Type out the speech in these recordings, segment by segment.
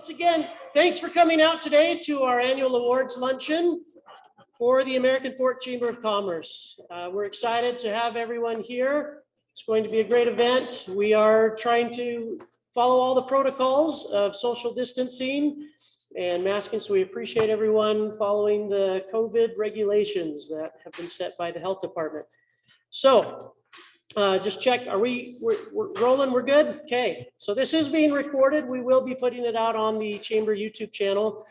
Once again, thanks for coming out today to our annual awards luncheon for the American Fork Chamber of Commerce. We're excited to have everyone here. It's going to be a great event. We are trying to follow all the protocols of social distancing and masking, so we appreciate everyone following the COVID regulations that have been set by the health department. So just check, we're rolling, we're good? Okay, so this is being recorded. We will be putting it out on the Chamber YouTube channel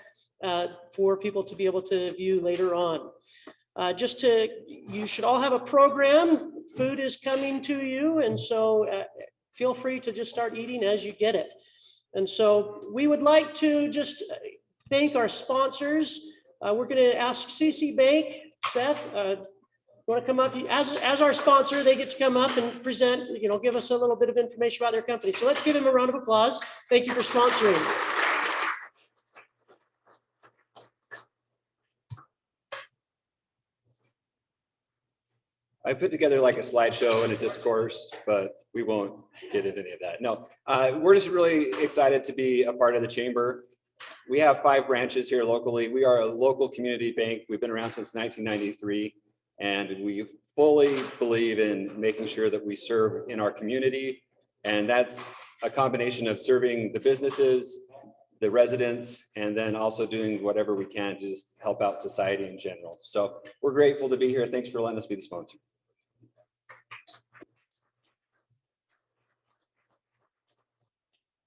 for people to be able to view later on. You should all have a program. Food is coming to you, and so feel free to just start eating as you get it. And so we would like to just thank our sponsors. We're going to ask CC Bank, Seth, want to come up as our sponsor? They get to come up and present, give us a little bit of information about their company. So let's give them a round of applause. Thank you for sponsoring. I put together like a slideshow and a discourse, but we won't get into any of that. No, we're just really excited to be a part of the chamber. We have 5 branches here locally. We are a local community bank. We've been around since 1993. And we fully believe in making sure that we serve in our community. And that's a combination of serving the businesses, the residents, and then also doing whatever we can to just help out society in general. So we're grateful to be here. Thanks for letting us be the sponsor.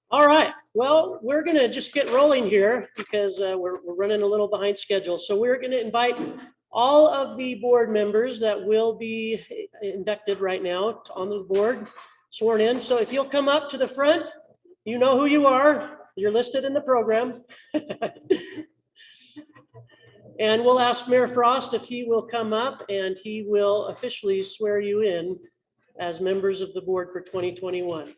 All right, well, we're going to just get rolling here because we're running a little behind schedule. So we're going to invite all of the board members that will be inducted right now on the board, sworn in. So if you'll come up to the front, you know who you are. You're listed in the program. And we'll ask Mayor Frost if he will come up and he will officially swear you in as members of the board for 2021.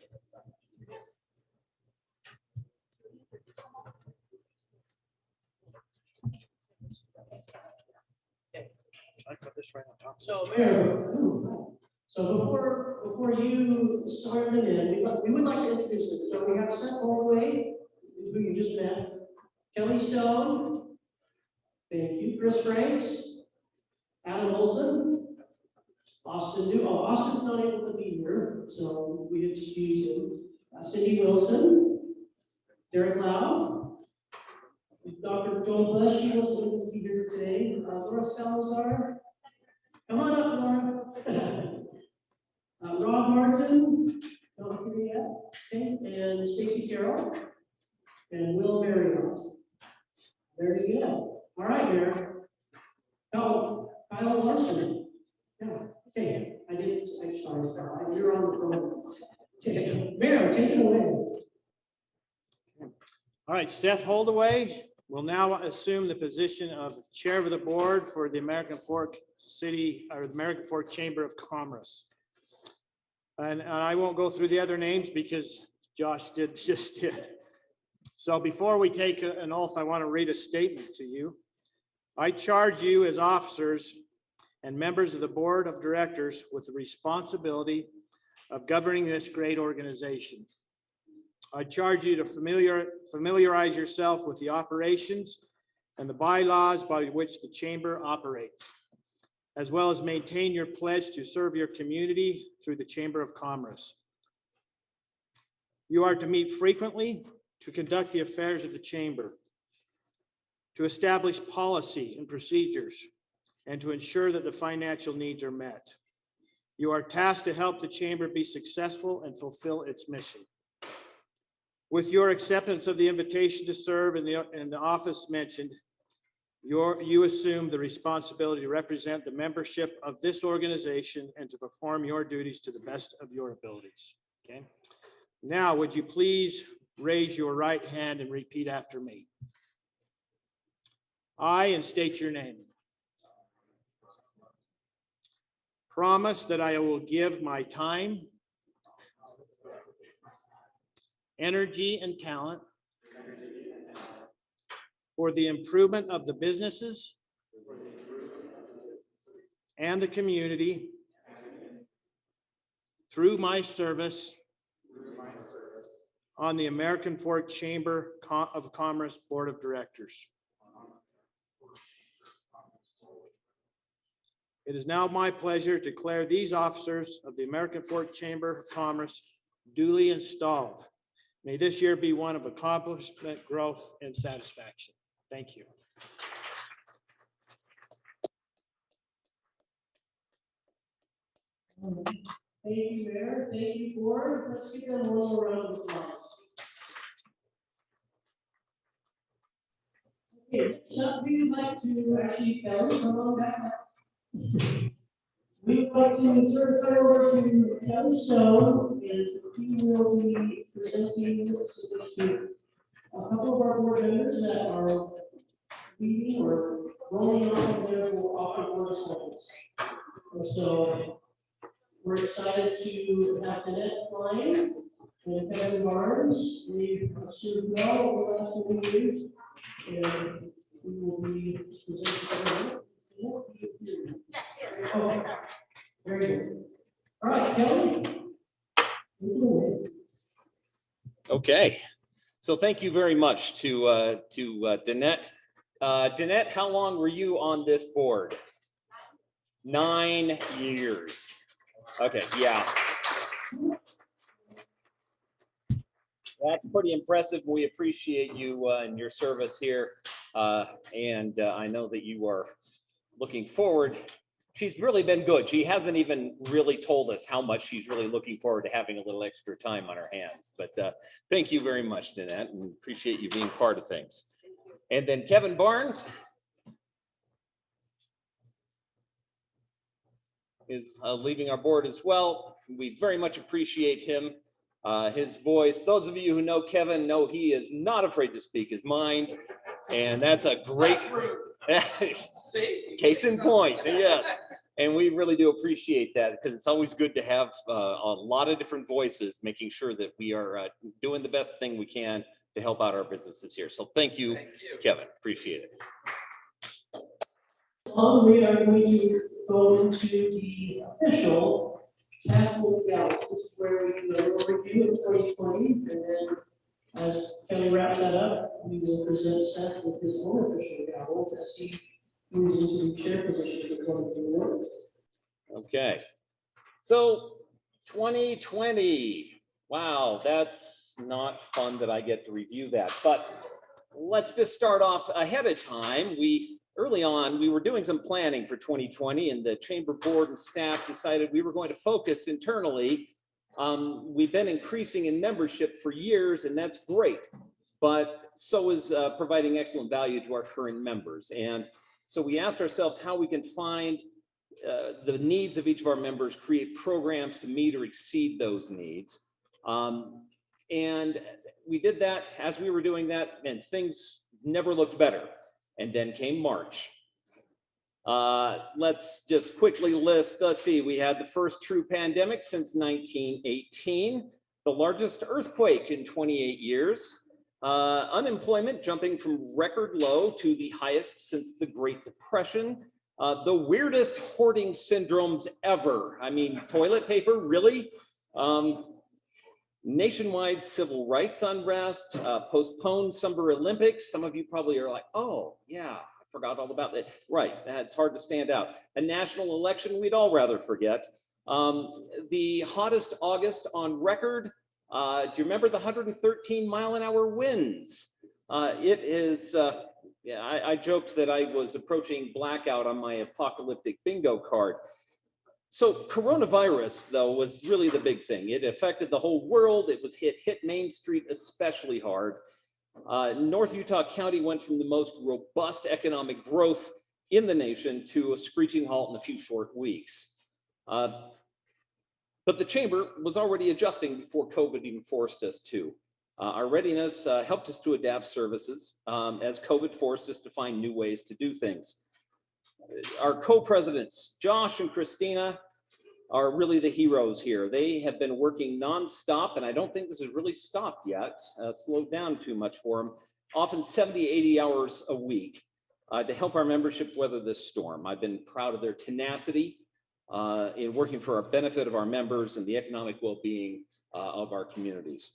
I put this right on top. So, Mayor, before you swear them in, we would like to introduce them. So we have Seth Holloway, who you just met, Kelly Stone, thank you, Chris Franks, Adam Olson, Austin's not able to be here, so we excused him. Cindy Wilson, Derek Lau, Dr. Joel Bush, she wasn't able to be here today. Laura Salazar, come on up, Laura. Rob Martin, not here yet, okay, and Stacy Carroll, and Will Marriott. There you go. All right, Mayor. Oh, Kyle Larsen. Yeah, okay, I'm sorry, you're on the phone. Okay, Mayor, take it away. All right, Seth Holdaway will now assume the position of chair of the board for the American Fork City, or the American Fork Chamber of Commerce. And I won't go through the other names because Josh just did. So before we take an oath, I want to read a statement to you. I charge you as officers and members of the board of directors with the responsibility of governing this great organization. I charge you to familiarize yourself with the operations and the bylaws by which the chamber operates, as well as maintain your pledge to serve your community through the Chamber of Commerce. You are to meet frequently to conduct the affairs of the chamber, to establish policy and procedures, and to ensure that the financial needs are met. You are tasked to help the chamber be successful and fulfill its mission. With your acceptance of the invitation to serve in the office mentioned, you assume the responsibility to represent the membership of this organization and to perform your duties to the best of your abilities. Okay. Now, would you please raise your right hand and repeat after me? I, and state your name, promise that I will give my time, energy, and talent for the improvement of the businesses and the community through my service on the American Fork Chamber of Commerce Board of Directors. It is now my pleasure to declare these officers of the American Fork Chamber of Commerce duly installed. May this year be one of accomplishment, growth, and satisfaction. Thank you. Thank you, Mayor. Thank you, Board. Let's give them one more round of applause. Okay, so we would like to actually, Kelly, come on back up. We would like to turn it over to Kelly Stone, and he will be presenting a couple of our board members that are leaving or rolling off of their board assignments. And so we're excited to have Annette Klein and Kevin Barnes. We've served well over the last 2 years, and we will be presenting. Okay. Very good. All right, Kelly. Okay, so thank you very much to Danette. Danette, how long were you on this board? 9 years. Okay, yeah. That's pretty impressive. We appreciate you and your service here. And I know that you are looking forward. She's really been good. She hasn't even really told us how much she's really looking forward to having a little extra time on her hands. But thank you very much, Danette, and appreciate you being part of things. And then Kevin Barnes is leaving our board as well. We very much appreciate him, his voice. Those of you who know Kevin know he is not afraid to speak his mind, and that's a great case in point. Yes, and we really do appreciate that because it's always good to have a lot of different voices, making sure that we are doing the best thing we can to help out our businesses here. So thank you, Kevin. Appreciate it. We are going to go into the official task-force balance. This is where we do a little review of 2020, and then as Kelly wraps that up, we will present Seth with his own official gavel as he moves into the chair position for 2021. Okay, so 2020. Wow, that's not fun that I get to review that, but let's just start off ahead of time. Early on, we were doing some planning for 2020, and the chamber board and staff decided we were going to focus internally. We've been increasing in membership for years, and that's great, but so is providing excellent value to our current members. And so we asked ourselves how we can find the needs of each of our members, create programs to meet or exceed those needs. And we did that. As we were doing that, and things never looked better. And then came March. Let's just quickly list, let's see, we had the first true pandemic since 1918, the largest earthquake in 28 years, unemployment jumping from record low to the highest since the Great Depression, the weirdest hoarding syndromes ever. I mean, toilet paper, really? Nationwide civil rights unrest, postponed Summer Olympics. Some of you probably are like, oh, yeah, I forgot all about that. Right, that's hard to stand out. A national election we'd all rather forget. The hottest August on record. Do you remember the 113-mile-an-hour winds? It is, yeah, I joked that I was approaching blackout on my apocalyptic bingo card. So coronavirus, though, was really the big thing. It affected the whole world. It was hit Main Street especially hard. North Utah County went from the most robust economic growth in the nation to a screeching halt in a few short weeks. But the chamber was already adjusting before COVID even forced us to. Our readiness helped us to adapt services as COVID forced us to find new ways to do things. Our co-presidents, Josh and Christina, are really the heroes here. They have been working nonstop, and I don't think this has really stopped yet, slowed down too much for them, often 70, 80 hours a week to help our membership weather this storm. I've been proud of their tenacity in working for our benefit of our members and the economic well-being of our communities.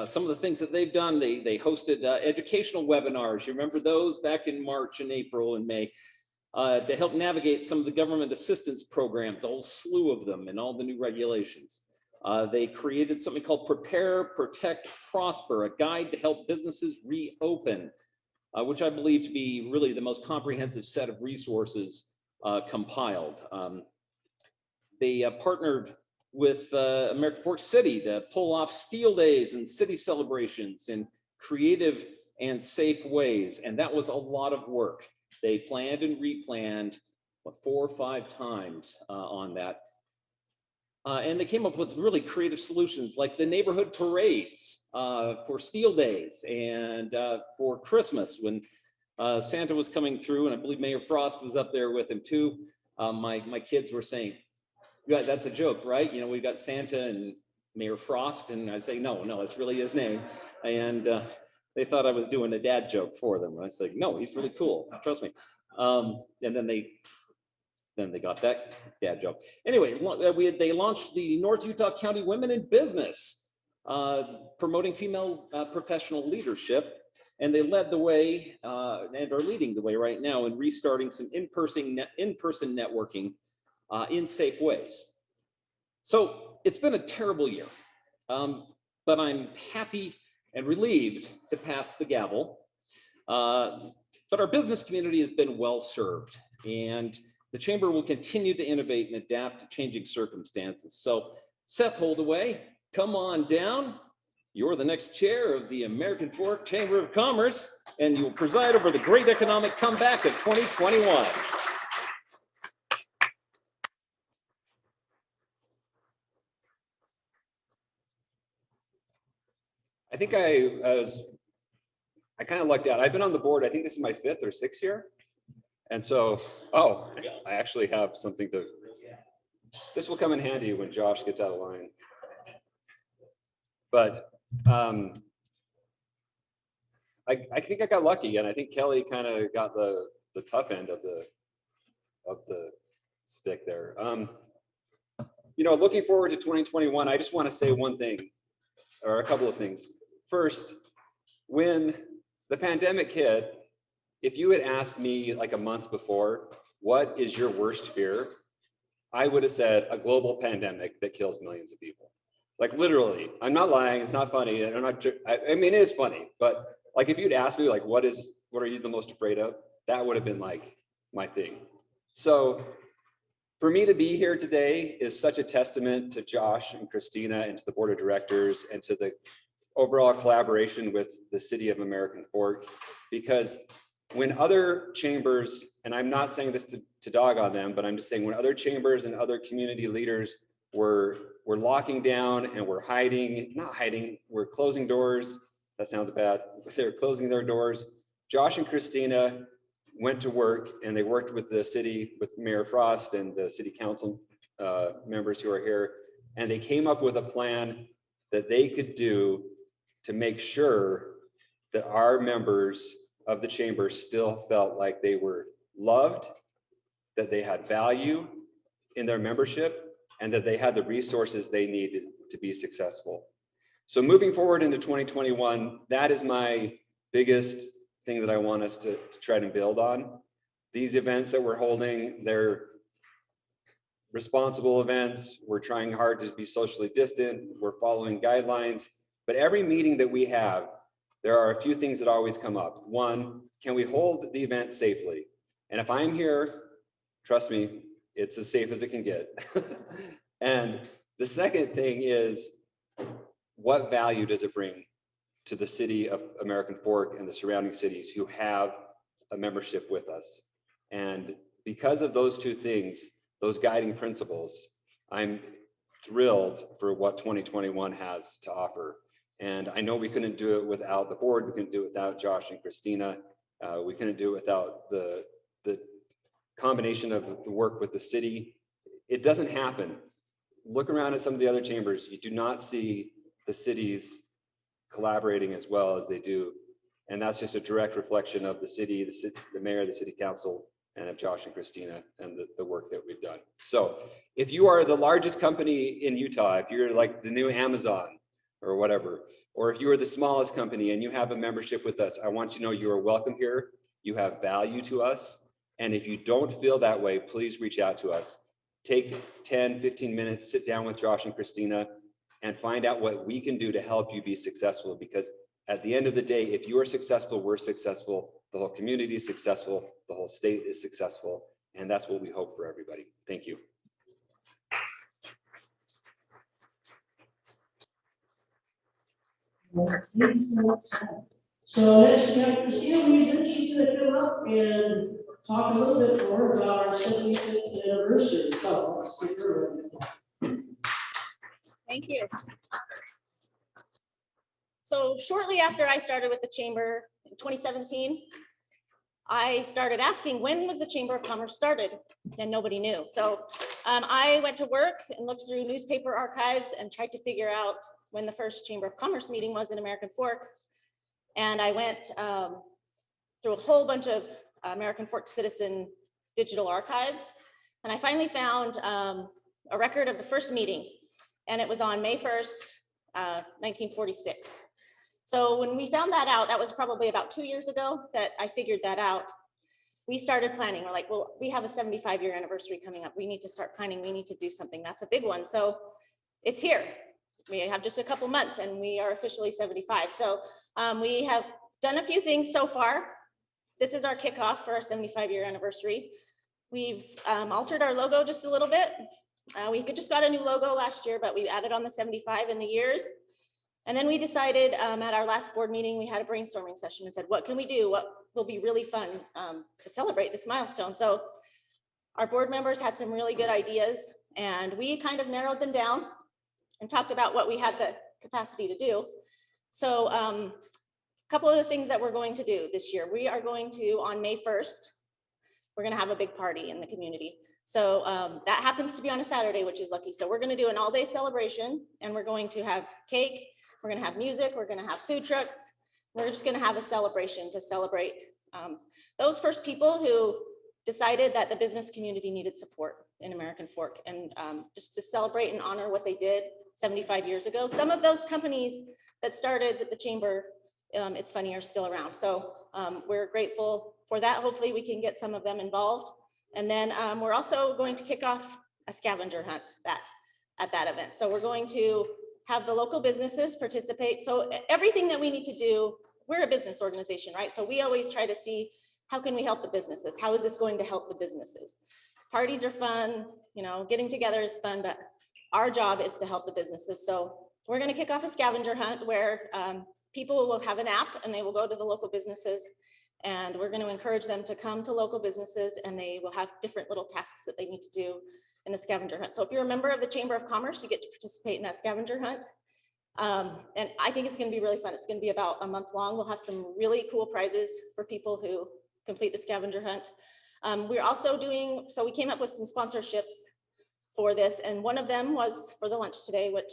Some of the things that they've done, they hosted educational webinars. You remember those back in March and April and May to help navigate some of the government assistance programs, a whole slew of them and all the new regulations. They created something called Prepare, Protect, Prosper, a guide to help businesses reopen, which I believe to be really the most comprehensive set of resources compiled. They partnered with American Fork City to pull off Steel Days and city celebrations in creative and safe ways. And that was a lot of work. They planned and replanned 4 or 5 times on that. And they came up with really creative solutions like the neighborhood parades for Steel Days and for Christmas when Santa was coming through, and I believe Mayor Frost was up there with him too. My kids were saying, "Yeah, that's a joke, right? You know, we've got Santa and Mayor Frost," and I'd say, no, it's really his name. And they thought I was doing a dad joke for them. I was like, no, he's really cool, trust me. And then they got that dad joke. Anyway, they launched the North Utah County Women in Business, promoting female professional leadership. And they led the way and are leading the way right now in restarting some in-person networking in safe ways. So it's been a terrible year, but I'm happy and relieved to pass the gavel. But our business community has been well served, and the Chamber will continue to innovate and adapt to changing circumstances. So Seth Holdaway, come on down. You're the next chair of the American Fork Chamber of Commerce, and you will preside over the great economic comeback of 2021. I think I kind of lucked out. I've been on the board, I think this is my 5th or 6th year. And so, I actually have something this will come in handy when Josh gets out of line. But I think I got lucky, and I think Kelly kind of got the tough end of the stick there. You know, looking forward to 2021, I just want to say one thing, or a couple of things. First, when the pandemic hit, if you had asked me like a month before, what is your worst fear? I would have said a global pandemic that kills millions of people. Like literally, I'm not lying, it's not funny. And I mean, it is funny, but like if you'd asked me like, what are you the most afraid of? That would have been like my thing. So for me to be here today is such a testament to Josh and Christina and to the board of directors and to the overall collaboration with the city of American Fork, because when other chambers, and I'm not saying this to dog on them, but I'm just saying when other chambers and other community leaders were locking down and we're closing doors. That sounds bad. They're closing their doors. Josh and Christina went to work, and they worked with the city, with Mayor Frost and the city council members who are here. And they came up with a plan that they could do to make sure that our members of the chamber still felt like they were loved, that they had value in their membership, and that they had the resources they needed to be successful. So moving forward into 2021, that is my biggest thing that I want us to try to build on. These events that we're holding, they're responsible events. We're trying hard to be socially distant. We're following guidelines. But every meeting that we have, there are a few things that always come up. One, can we hold the event safely? And if I'm here, trust me, it's as safe as it can get. And the second thing is, what value does it bring to the city of American Fork and the surrounding cities who have a membership with us? And because of those two things, those guiding principles, I'm thrilled for what 2021 has to offer. And I know we couldn't do it without the board. We couldn't do it without Josh and Christina. We couldn't do it without the combination of the work with the city. It doesn't happen. Look around at some of the other chambers. You do not see the cities collaborating as well as they do. And that's just a direct reflection of the city, the mayor, the city council, and of Josh and Christina and the work that we've done. So if you are the largest company in Utah, if you're like the new Amazon, or whatever. Or if you are the smallest company and you have a membership with us, I want you to know you are welcome here. You have value to us. And if you don't feel that way, please reach out to us. Take 10, 15 minutes, sit down with Josh and Christina and find out what we can do to help you be successful. Because at the end of the day, if you are successful, we're successful, the whole community is successful, the whole state is successful. And that's what we hope for everybody. Thank you. So next we have Christina Reason. She's going to come up and talk a little bit more about our 75th anniversary. So let's see her. Thank you. So shortly after I started with the Chamber in 2017, I started asking, when was the Chamber of Commerce started? And nobody knew. So I went to work and looked through newspaper archives and tried to figure out when the first Chamber of Commerce meeting was in American Fork. And I went through a whole bunch of American Fork citizen digital archives. And I finally found a record of the first meeting. And it was on May 1st, 1946. So when we found that out, that was probably about 2 years ago that I figured that out. We started planning. We're like, well, we have a 75-year anniversary coming up. We need to start planning. We need to do something. That's a big one. So it's here. We have just a couple months and we are officially 75. So we have done a few things so far. This is our kickoff for our 75-year anniversary. We've altered our logo just a little bit. We just got a new logo last year, but we added on the 75 in the years. And then we decided at our last board meeting, we had a brainstorming session and said, what can we do? What will be really fun to celebrate this milestone? So our board members had some really good ideas and we kind of narrowed them down and talked about what we had the capacity to do. So a couple of the things that we're going to do this year, we are going to, on May 1st, we're gonna have a big party in the community. So that happens to be on a Saturday, which is lucky. So we're gonna do an all-day celebration and we're going to have cake, we're gonna have music, we're gonna have food trucks. We're just gonna have a celebration to celebrate those first people who decided that the business community needed support in American Fork and just to celebrate and honor what they did 75 years ago. Some of those companies that started the chamber, it's funny, are still around. So we're grateful for that. Hopefully we can get some of them involved. And then we're also going to kick off a scavenger hunt at that event. So we're going to have the local businesses participate. So everything that we need to do, we're a business organization, right? So we always try to see how can we help the businesses? How is this going to help the businesses? Parties are fun, you know, getting together is fun, but our job is to help the businesses. So we're going to kick off a scavenger hunt where people will have an app and they will go to the local businesses and we're going to encourage them to come to local businesses and they will have different little tasks that they need to do in the scavenger hunt. So if you're a member of the Chamber of Commerce, you get to participate in that scavenger hunt. And I think it's going to be really fun. It's going to be about a month long. We'll have some really cool prizes for people who complete the scavenger hunt. We're also doing, so we came up with some sponsorships for this. And one of them was for the lunch today, which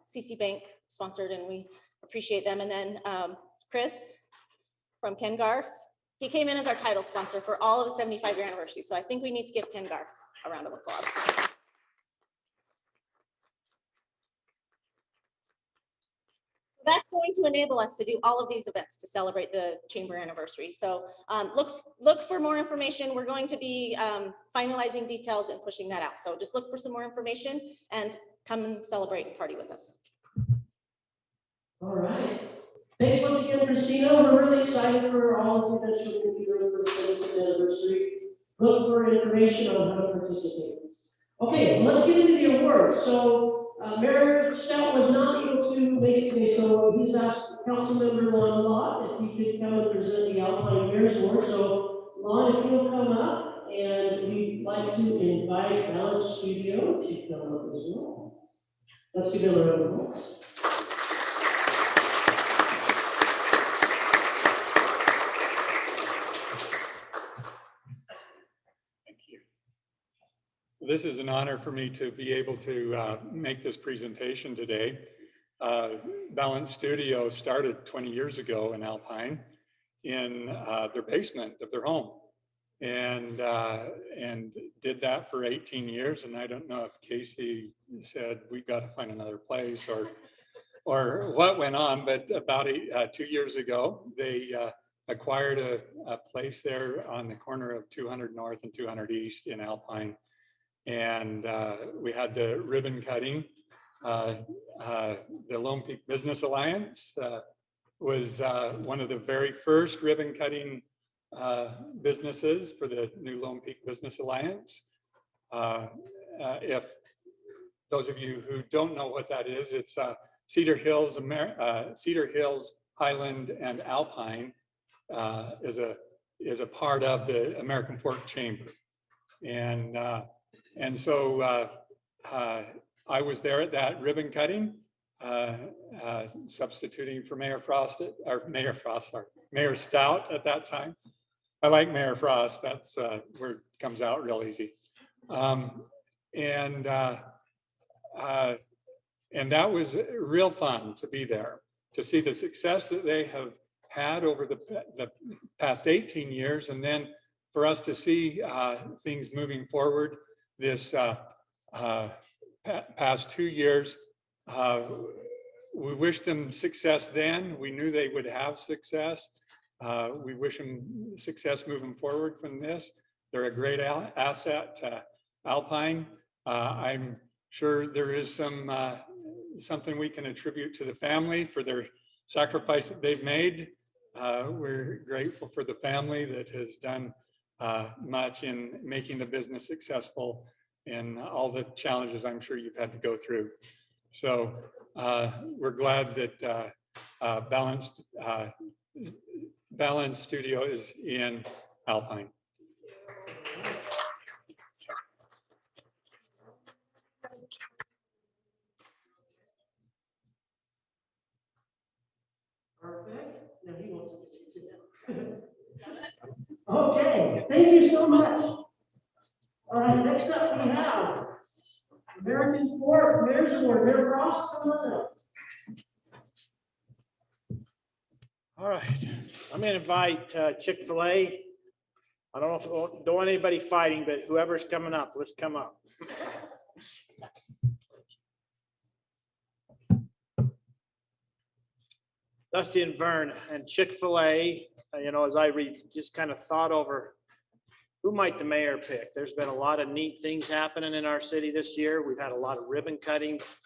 CC Bank sponsored and we appreciate them. And then Chris from Ken Garth, he came in as our title sponsor for all of the 75-year anniversary. So I think we need to give Ken Garth a round of applause. That's going to enable us to do all of these events to celebrate the chamber anniversary. So look for more information. We're going to be finalizing details and pushing that out. So just look for some more information and come and celebrate and party with us. All right. Thanks once again, Christina. We're really excited for all of the events we're going to be doing for the 75th anniversary. Look for information on how to participate. Okay, let's get into the awards. So Mayor Stout was not able to make it today, so he's asked Councilmember Lon Lott if he could come and present the Alpine Mayor's Award. So Lon, if you'll come up, and we'd like to invite Balance Studio to come up as well. Let's give them a round of applause. This is an honor for me to be able to make this presentation today. Balance Studio started 20 years ago in Alpine in their basement of their home and did that for 18 years. And I don't know if Casey said, we got to find another place or what went on, but about 2 years ago, they acquired a place there on the corner of 200 North and 200 East in Alpine. And we had the ribbon cutting. The Lone Peak Business Alliance was one of the very first ribbon cutting businesses for the new Lone Peak Business Alliance. If those of you who don't know what that is, it's Cedar Hills, Highland, and Alpine is a part of the American Fork Chamber, and so I was there at that ribbon cutting, substituting for Mayor Stout at that time. I like Mayor Frost. That's where it comes out real easy. And that was real fun to be there, to see the success that they have had over the past 18 years. And then for us to see things moving forward this past 2 years, we wished them success then. We knew they would have success. We wish them success moving forward from this. They're a great asset to Alpine. I'm sure there is something we can attribute to the family for their sacrifice that they've made. We're grateful for the family that has done much in making the business successful and all the challenges I'm sure you've had to go through. So we're glad that Balanced Studio is in Alpine. Perfect. Now he wants to. Okay, thank you so much. All right, next up we have American Fork Mayor's Award. Mayor Frost, come on up. All right, I'm gonna invite Chick-fil-A. I don't want anybody fighting, but whoever's coming up, let's come up. Dusty and Vern and Chick-fil-A, as I read, just kind of thought over who might the mayor pick. There's been a lot of neat things happening in our city this year. We've had a lot of ribbon cuttings.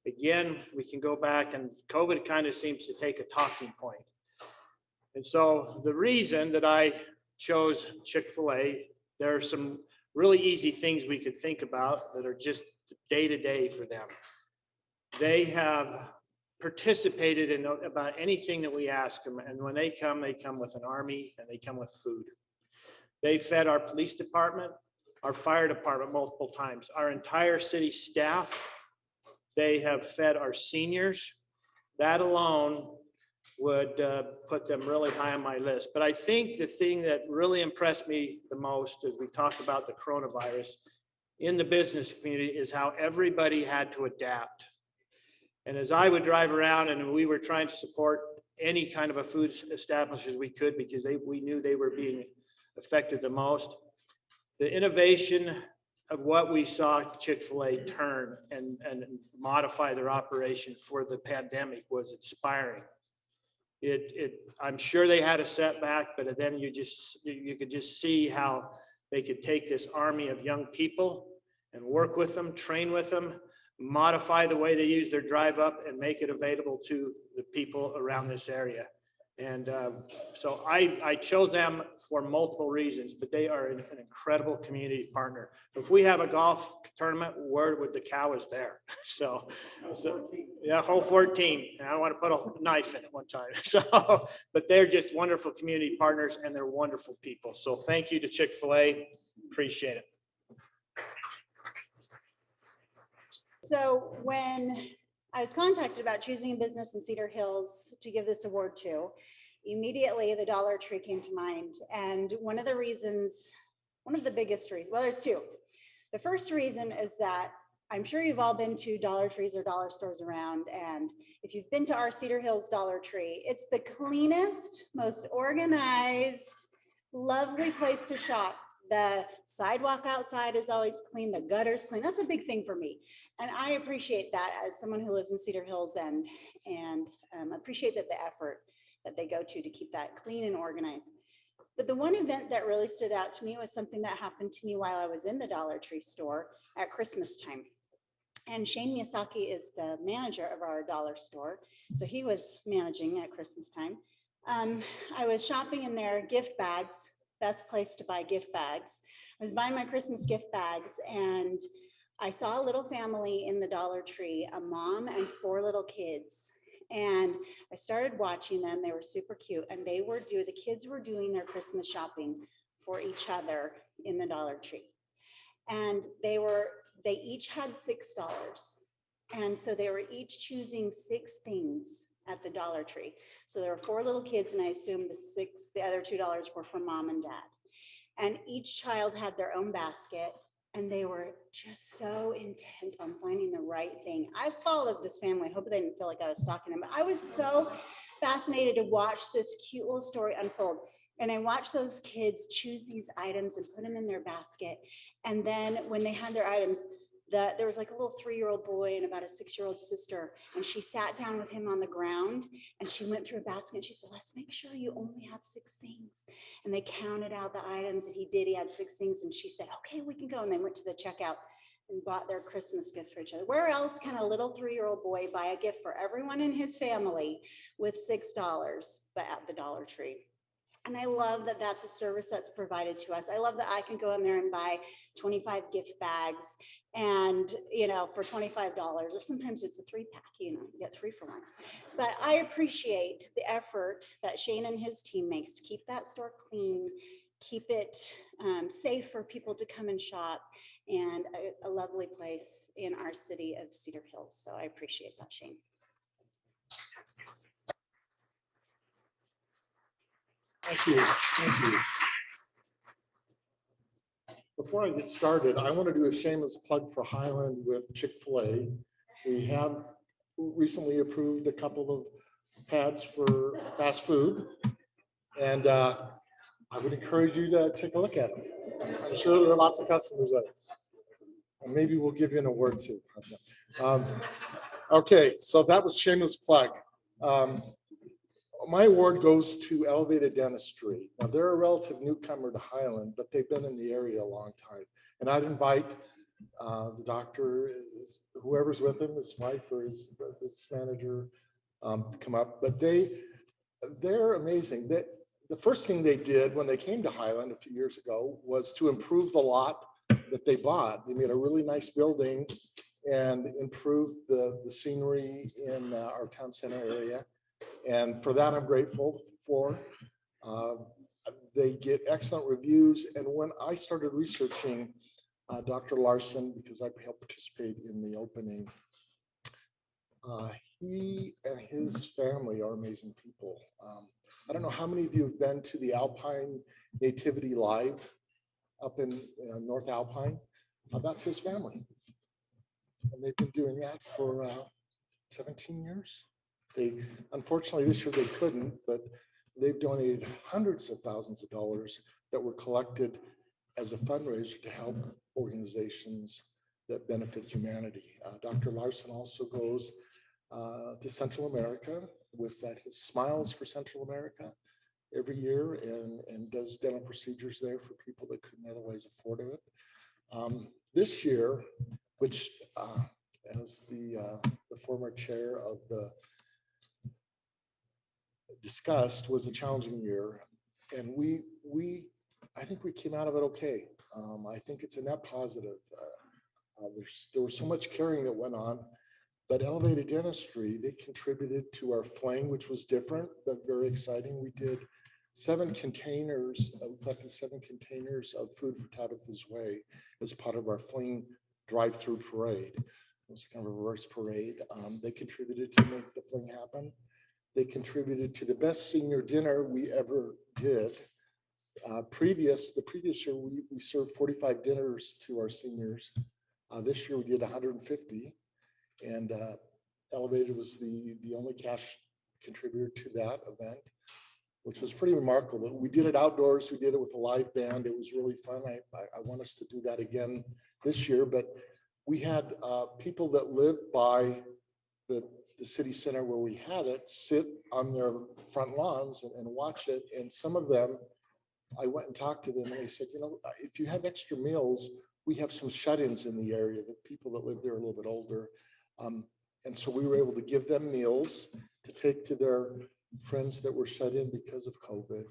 Again, we can go back, and COVID kind of seems to take a talking point. And so the reason that I chose Chick-fil-A, there are some really easy things we could think about that are just day to day for them. They have participated in about anything that we ask them. And when they come with an army and they come with food. They fed our police department, our fire department multiple times, our entire city staff. They have fed our seniors. That alone would put them really high on my list. But I think the thing that really impressed me the most as we talk about the coronavirus in the business community is how everybody had to adapt. And as I would drive around and we were trying to support any kind of a food establishment we could, because we knew they were being affected the most, the innovation of what we saw Chick-fil-A turn and modify their operation for the pandemic was inspiring. I'm sure they had a setback, but then you could just see how they could take this army of young people and work with them, train with them, modify the way they use their drive up and make it available to the people around this area. And so I chose them for multiple reasons, but they are an incredible community partner. If we have a golf tournament, where would the cow is there? So yeah, hole 14. And I want to put a knife in it one time. So, but they're just wonderful community partners and they're wonderful people. So thank you to Chick-fil-A. Appreciate it. So when I was contacted about choosing a business in Cedar Hills to give this award to, immediately the Dollar Tree came to mind. And one of the biggest reasons, well, there's two. The first reason is that I'm sure you've all been to Dollar Trees or dollar stores around. And if you've been to our Cedar Hills Dollar Tree, it's the cleanest, most organized, lovely place to shop The sidewalk outside is always clean, the gutter's clean. That's a big thing for me. And I appreciate that as someone who lives in Cedar Hills and appreciate that the effort that they go to keep that clean and organized. But the one event that really stood out to me was something that happened to me while I was in the Dollar Tree store at Christmas time. And Shane Miyazaki is the manager of our dollar store. So he was managing at Christmas time. I was shopping in their gift bags, best place to buy gift bags. I was buying my Christmas gift bags and I saw a little family in the Dollar Tree, a mom and 4 little kids. And I started watching them. They were super cute. And the kids were doing their Christmas shopping for each other in the Dollar Tree. And they each had $6. And so they were each choosing 6 things at the Dollar Tree. So there were 4 little kids, and I assume the other $2 were for mom and dad. And each child had their own basket, and they were just so intent on finding the right thing. I followed this family. I hope they didn't feel like I was stalking them, but I was so fascinated to watch this cute little story unfold. And I watched those kids choose these items and put them in their basket. And then when they had their items, there was like a little 3-year-old boy and about a 6-year-old sister. And she sat down with him on the ground and she went through a basket and she said, let's make sure you only have 6 things. And they counted out the items and he had 6 things. And she said, okay, we can go. And they went to the checkout and bought their Christmas gifts for each other. Where else can a little 3-year-old boy buy a gift for everyone in his family with $6, but at the Dollar Tree? And I love that that's a service that's provided to us. I love that I can go in there and buy 25 gift bags and, for $25, or sometimes it's a 3-pack, you get 3 for 1. But I appreciate the effort that Shane and his team makes to keep that store clean, keep it safe for people to come and shop, and a lovely place in our city of Cedar Hills. So I appreciate that, Shane. Thank you. Thank you. Before I get started, I want to do a shameless plug for Highland with Chick-fil-A. We have recently approved a couple of pads for fast food, and I would encourage you to take a look at them. I'm sure there are lots of customers that, and maybe we'll give you an award too. Okay, so that was shameless plug. My award goes to Elevated Dentistry. Now, they're a relative newcomer to Highland, but they've been in the area a long time. And I'd invite the doctor, whoever's with him, his wife or his business manager, to come up. But they're amazing. The first thing they did when they came to Highland a few years ago was to improve the lot that they bought. They made a really nice building and improved the scenery in our town center area. And for that, I'm grateful for. They get excellent reviews. And when I started researching Dr. Larsen, because I helped participate in the opening, he and his family are amazing people. I don't know how many of you have been to the Alpine Nativity Live up in North Alpine. That's his family. And they've been doing that for 17 years. Unfortunately, this year they couldn't, but they've donated hundreds of thousands of dollars that were collected as a fundraiser to help organizations that benefit humanity. Dr. Larsen also goes to Central America with his Smiles for Central America every year and does dental procedures there for people that couldn't otherwise afford it. This year, which as the former chair of the discussed, was a challenging year, and I think we came out of it okay. I think it's a net positive. There was so much caring that went on, but Elevated Dentistry, they contributed to our fling, which was different but very exciting. We did 7 containers, we collected 7 containers of food for Tabitha's Way as part of our fling drive-through parade. It was kind of a reverse parade. They contributed to make the fling happen. They contributed to the best senior dinner we ever did. The previous year, we served 45 dinners to our seniors. This year we did 150, and Elevated was the only cash contributor to that event. which was pretty remarkable. We did it outdoors. We did it with a live band. It was really fun. I want us to do that again this year, but we had people that live by the city center where we had it sit on their front lawns and watch it. And some of them, I went and talked to them and they said, you know, if you have extra meals, we have some shut-ins in the area, the people that live there are a little bit older. And so we were able to give them meals to take to their friends that were shut in because of COVID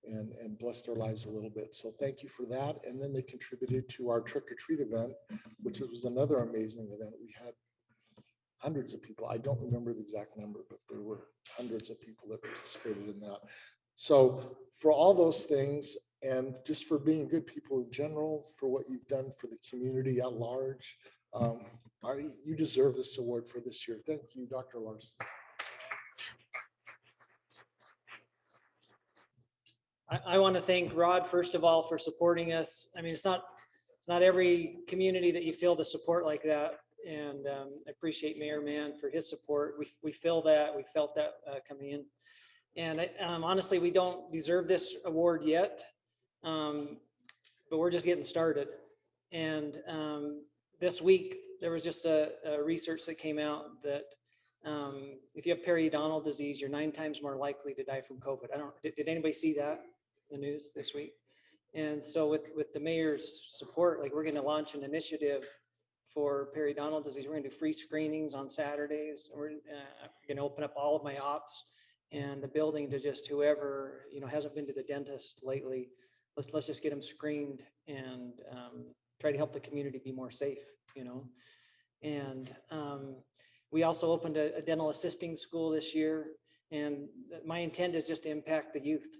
and bless their lives a little bit. So thank you for that. And then they contributed to our trick or treat event, which was another amazing event. We had hundreds of people. I don't remember the exact number, but there were hundreds of people that participated in that. So for all those things, and just for being good people in general, for what you've done for the community at large, you deserve this award for this year. Thank you, Dr. Larsen. I want to thank Rod, first of all, for supporting us. I mean, it's not every community that you feel the support like that. And I appreciate Mayor Mann for his support. We feel that, we felt that coming in. And honestly, we don't deserve this award yet, but we're just getting started. And this week, there was just a research that came out that if you have periodontal disease, you're 9 times more likely to die from COVID. Did anybody see that in the news this week? And so with the mayor's support, like we're going to launch an initiative for periodontal disease. We're going to do free screenings on Saturdays. We're going to open up all of my ops and the building to just whoever, you know, hasn't been to the dentist lately. Let's just get them screened and try to help the community be more safe, you know. And we also opened a dental assisting school this year. And my intent is just to impact the youth,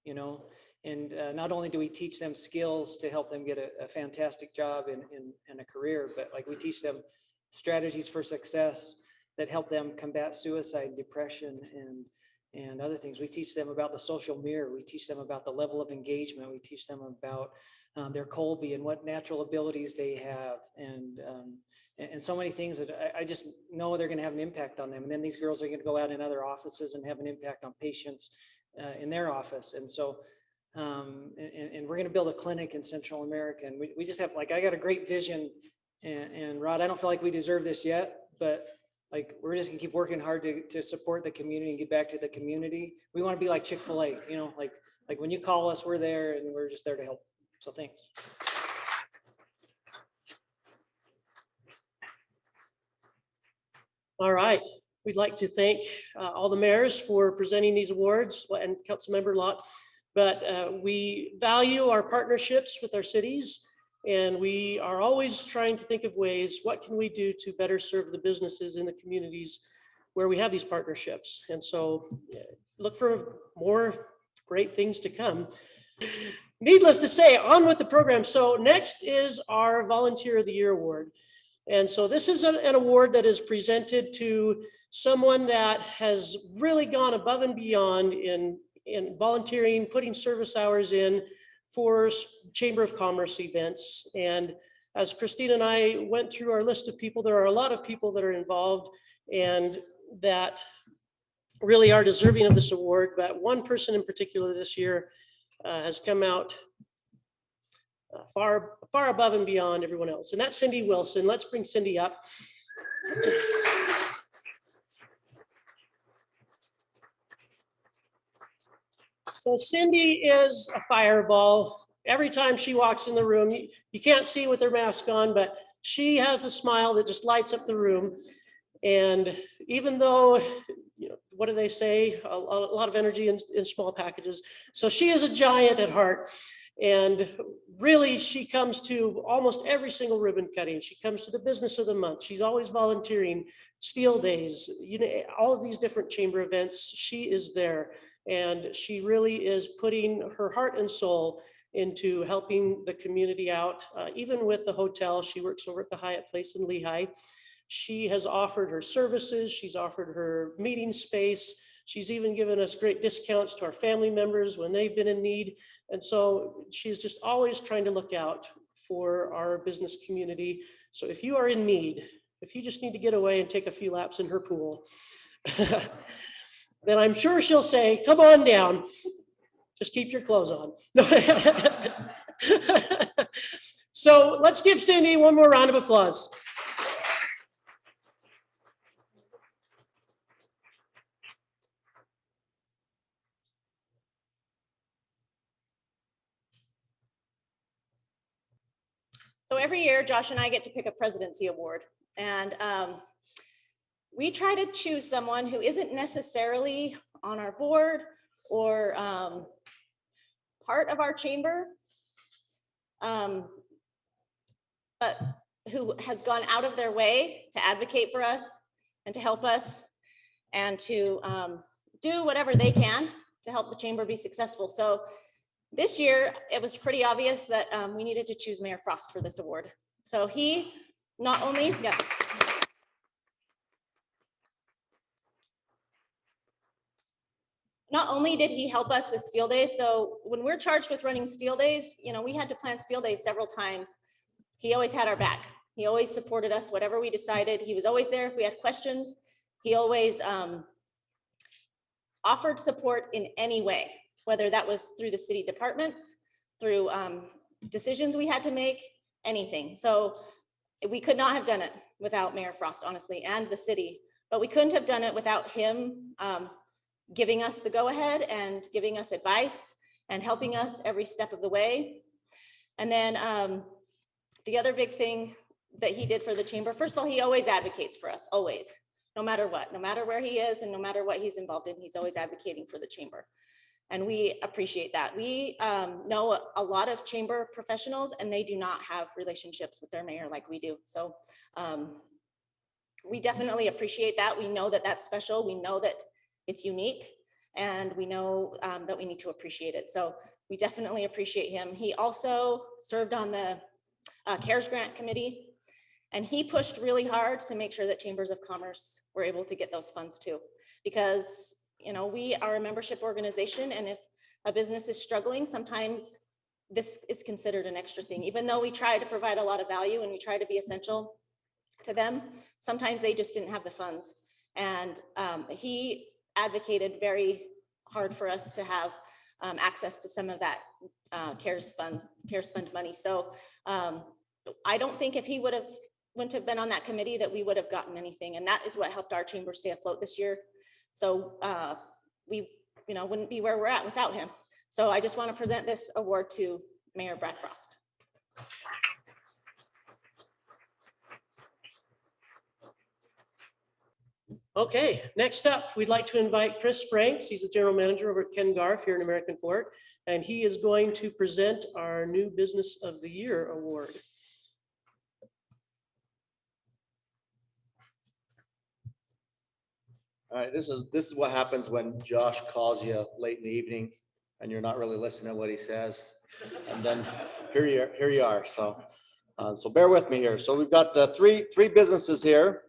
you know. And not only do we teach them skills to help them get a fantastic job in a career, but like we teach them strategies for success that help them combat suicide, depression, and other things. We teach them about the social mirror. We teach them about the level of engagement. We teach them about their Colby and what natural abilities they have, and so many things that I just know they're going to have an impact on them. And then these girls are going to go out in other offices and have an impact on patients in their office. And so and we're going to build a clinic in Central America. And we just have, like, I got a great vision, and Rod, I don't feel like we deserve this yet, but like, we're just gonna keep working hard to support the community and get back to the community. We want to be like Chick-fil-A, you know, like when you call us, we're there and we're just there to help. So thanks. All right. We'd like to thank all the mayors for presenting these awards and Councilmember Lott. But we value our partnerships with our cities, and we are always trying to think of ways, what can we do to better serve the businesses in the communities where we have these partnerships? And so look for more great things to come. Needless to say, on with the program. So next is our Volunteer of the Year Award. And so this is an award that is presented to someone that has really gone above and beyond in volunteering, putting service hours in for Chamber of Commerce events. And as Christine and I went through our list of people, there are a lot of people that are involved and that really are deserving of this award. But one person in particular this year has come out far above and beyond everyone else. And that's Cindy Wilson. Let's bring Cindy up. So Cindy is a fireball. Every time she walks in the room, you can't see with her mask on, but she has a smile that just lights up the room. And even though, you know, what do they say? A lot of energy in small packages. So she is a giant at heart. And really, she comes to almost every single ribbon cutting. She comes to the business of the month. She's always volunteering, Steel Days, you know, all of these different chamber events. She is there. And she really is putting her heart and soul into helping the community out. Even with the hotel, she works over at the Hyatt Place in Lehigh. She has offered her services. She's offered her meeting space. She's even given us great discounts to our family members when they've been in need. And so she's just always trying to look out for our business community. So if you are in need, if you just need to get away and take a few laps in her pool, then I'm sure she'll say, come on down. Just keep your clothes on. So let's give Cindy one more round of applause. So every year, Josh and I get to pick a Presidency award. And we try to choose someone who isn't necessarily on our board or part of our chamber, but who has gone out of their way to advocate for us and to help us and to do whatever they can to help the chamber be successful. So this year, it was pretty obvious that we needed to choose Mayor Frost for this award. So he not only, yes. Not only did he help us with Steel Days, so when we're charged with running Steel Days, you know, we had to plan Steel Days several times. He always had our back. He always supported us, whatever we decided. He was always there if we had questions. He always offered support in any way, whether that was through the city departments, through decisions we had to make, anything. So we could not have done it without Mayor Frost, honestly, and the city, but we couldn't have done it without him giving us the go-ahead and giving us advice and helping us every step of the way. And then the other big thing that he did for the chamber, first of all, he always advocates for us, always, no matter what, no matter where he is and no matter what he's involved in, he's always advocating for the chamber. And we appreciate that. We know a lot of chamber professionals and they do not have relationships with their mayor like we do. So we definitely appreciate that. We know that that's special. We know that it's unique and we know that we need to appreciate it. So we definitely appreciate him. He also served on the CARES Grant Committee and he pushed really hard to make sure that chambers of commerce were able to get those funds too. Because, you know, we are a membership organization and if a business is struggling, sometimes this is considered an extra thing. Even though we try to provide a lot of value and we try to be essential to them, sometimes they just didn't have the funds. And he advocated very hard for us to have access to some of that CARES fund money. So I don't think if he wouldn't have been on that committee that we would have gotten anything. And that is what helped our chamber stay afloat this year. So we, you know, wouldn't be where we're at without him. So I just want to present this award to Mayor Brad Frost. Okay, next up, we'd like to invite Chris Franks. He's the general manager over at Ken Garf here in American Fork, and he is going to present our new Business of the Year award. All right, this is what happens when Josh calls you late in the evening and you're not really listening to what he says. And then here you are. So bear with me here. So we've got three businesses here.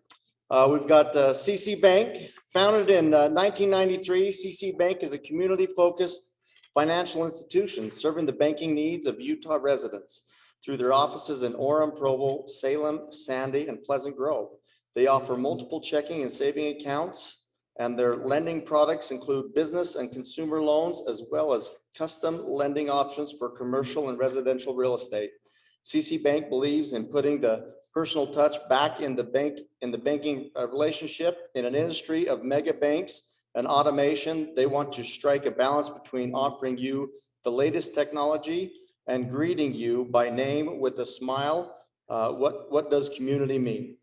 We've got CC Bank, founded in 1993. CC Bank is a community-focused financial institution serving the banking needs of Utah residents through their offices in Orem, Provo, Salem, Sandy, and Pleasant Grove. They offer multiple checking and saving accounts, and their lending products include business and consumer loans, as well as custom lending options for commercial and residential real estate. CC Bank believes in putting the personal touch back in the banking relationship. In an industry of mega banks and automation, they want to strike a balance between offering you the latest technology and greeting you by name with a smile. What does community mean?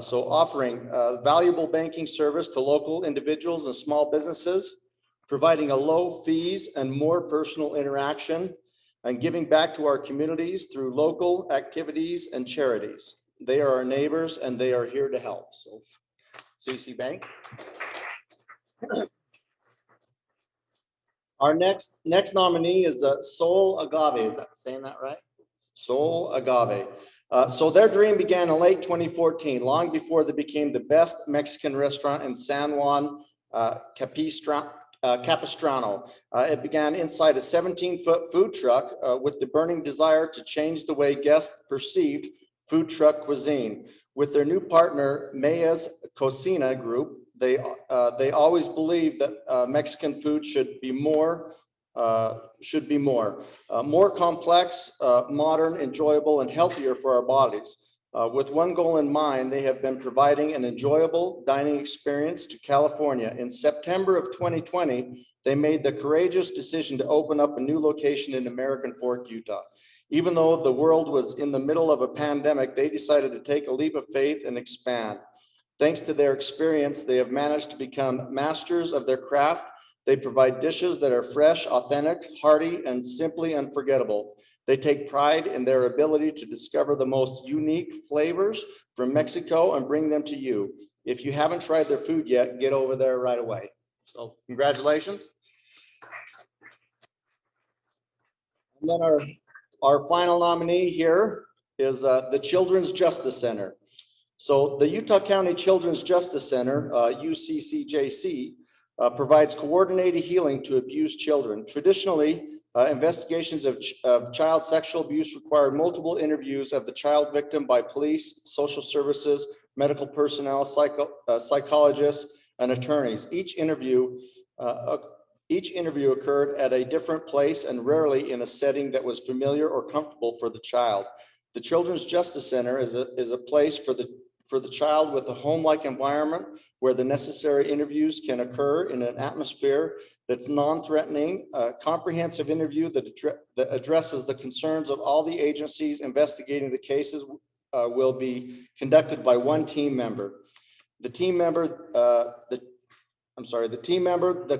So offering valuable banking service to local individuals and small businesses, providing a low fees and more personal interaction, and giving back to our communities through local activities and charities. They are our neighbors and they are here to help. So CC Bank. Our next nominee is Soul Agave. Is that saying that right? Soul Agave. So their dream began in late 2014, long before they became the best Mexican restaurant in San Juan Capistrano. It began inside a 17-foot food truck with the burning desire to change the way guests perceived food truck cuisine. With their new partner, Maya's Cocina Group, They always believe that Mexican food should be more more complex, modern, enjoyable, and healthier for our bodies. With one goal in mind, they have been providing an enjoyable dining experience to California. In September of 2020, they made the courageous decision to open up a new location in American Fork, Utah. Even though the world was in the middle of a pandemic, they decided to take a leap of faith and expand. Thanks to their experience, they have managed to become masters of their craft. They provide dishes that are fresh, authentic, hearty, and simply unforgettable. They take pride in their ability to discover the most unique flavors from Mexico and bring them to you. If you haven't tried their food yet, get over there right away. So congratulations. And then our final nominee here is the Children's Justice Center. So the Utah County Children's Justice Center, UCCJC, provides coordinated healing to abused children. Traditionally, investigations of child sexual abuse require multiple interviews of the child victim by police, social services, medical personnel, psychologists, and attorneys. Each interview occurred at a different place and rarely in a setting that was familiar or comfortable for the child. The Children's Justice Center is a place for the child with a home-like environment where the necessary interviews can occur in an atmosphere that's non-threatening, a comprehensive interview that addresses the concerns of all the agencies investigating the cases will be conducted by one team member. The team member, the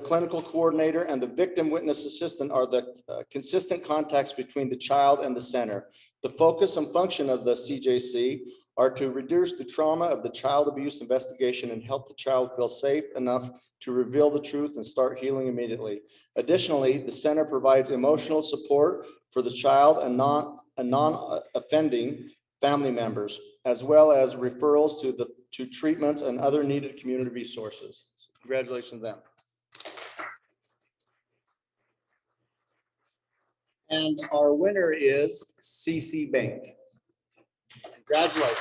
clinical coordinator, and the victim witness assistant are the consistent contacts between the child and the center. The focus and function of the CJC are to reduce the trauma of the child abuse investigation and help the child feel safe enough to reveal the truth and start healing immediately. Additionally, the center provides emotional support for the child and non-offending family members, as well as referrals to treatments and other needed community resources. So congratulations to them. And our winner is CC Bank. Congratulations.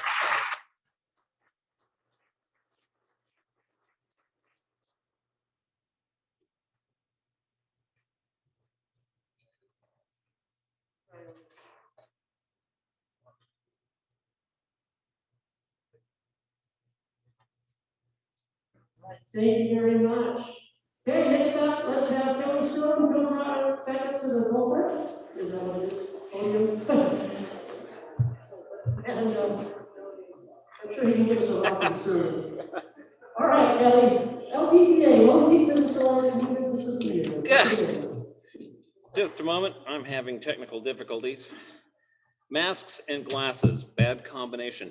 Thank you very much. Okay, next up, let's have Kelly Stone come right back up to the pulpit. Is that what it is? Podium. And I'm sure he can give us a welcome soon. All right, Kelly. LPPA, Lone Peak Business Alliance, New Business of the Year. Yeah. Just a moment, I'm having technical difficulties. Masks and glasses, bad combination.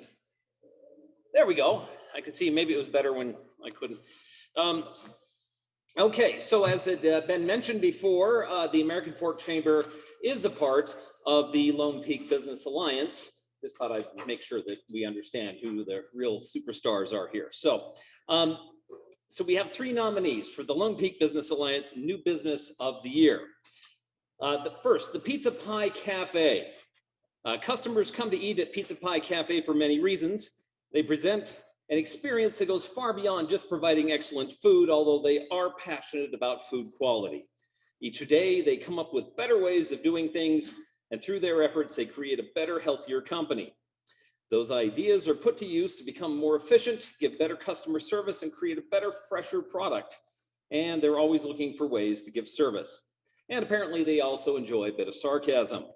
There we go. I can see maybe it was better when I couldn't. Okay, so as had been mentioned before, the American Fork Chamber is a part of the Lone Peak Business Alliance. Just thought I'd make sure that we understand who the real superstars are here. So we have 3 nominees for the Lone Peak Business Alliance New Business of the Year. First, the Pizza Pie Cafe. Customers come to eat at Pizza Pie Cafe for many reasons. They present an experience that goes far beyond just providing excellent food, although they are passionate about food quality. Each day, they come up with better ways of doing things, and through their efforts, they create a better, healthier company. Those ideas are put to use to become more efficient, give better customer service, and create a better, fresher product. And they're always looking for ways to give service. And apparently, they also enjoy a bit of sarcasm.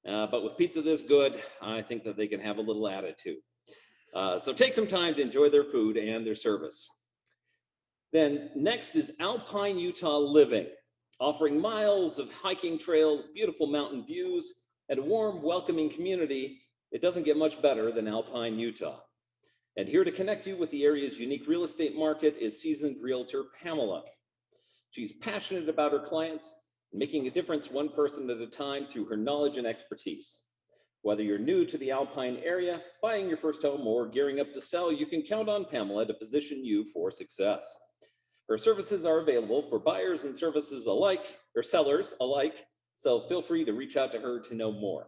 But with pizza this good, I think that they can have a little attitude. So take some time to enjoy their food and their service. Then next is Alpine, Utah Living, offering miles of hiking trails, beautiful mountain views, and a warm, welcoming community. It doesn't get much better than Alpine, Utah. And here to connect you with the area's unique real estate market is seasoned realtor Pamela. She's passionate about her clients, making a difference one person at a time through her knowledge and expertise. Whether you're new to the Alpine area, buying your first home, or gearing up to sell, you can count on Pamela to position you for success. Her services are available for buyers and services alike, or sellers alike, so feel free to reach out to her to know more.